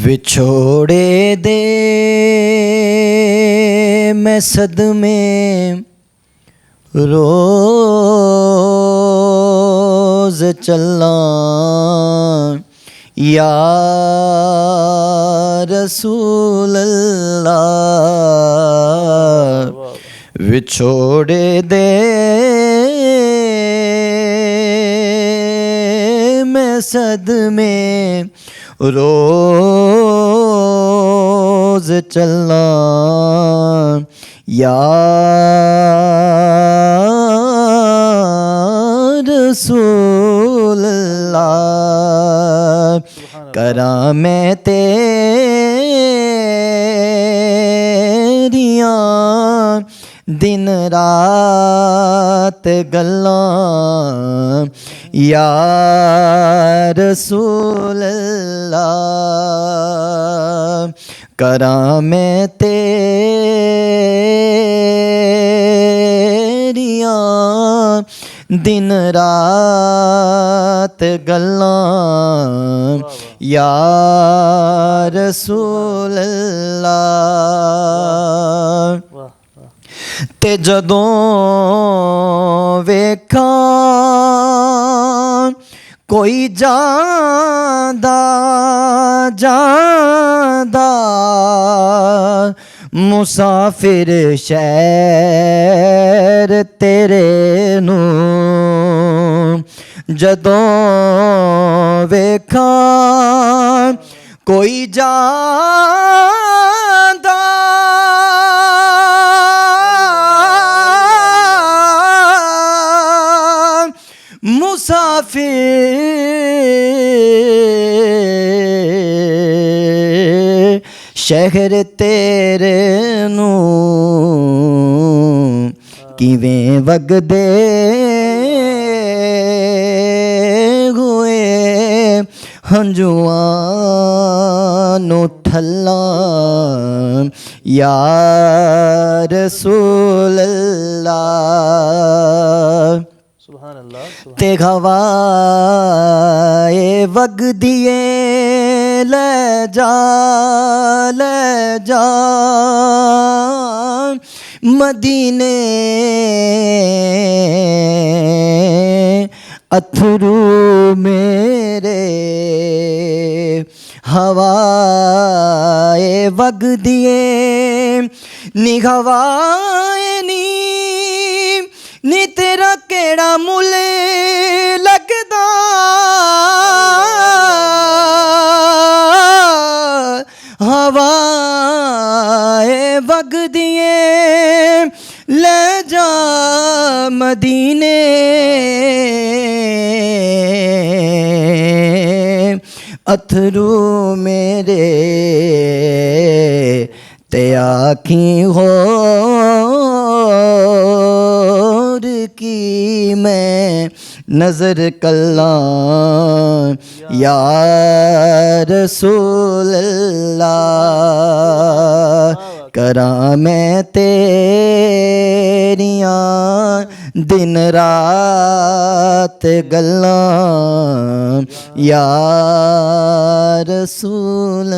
विछोड़े दे मैं सदमे रोज चला या रसूल अल्लाह। विछोड़े दे मैं सदमे रोज चला या रसूल अल्लाह। करा मैं तेरियां दिन रात गल्लां या रसूल अल्लाह। करा मैं तेरियां दिन रात गल्लां या रसूल अल्लाह। ते जदों वेखा कोई जांदा जांदा मुसाफिर शहर तेरे नू, जदों वेखा कोई जांदा मुसाफिर शहर तेरे नू, किवें वगदे हुए हंजुआं नू ठल्लां या रसूल अल्लाह। ते हवाए वगदिए ले जा मदीने अथरू मेरे। हवाए वगदिए नी हवाए नी तेरा केड़ा मुल लगदा। हवाए वगदिए ले जा मदीने अथरू मेरे। ते आखी होर की मैं नजर कल्लां या रसूल अल्लाह। करा मैं तेरियां दिन रात गल्लां या रसूल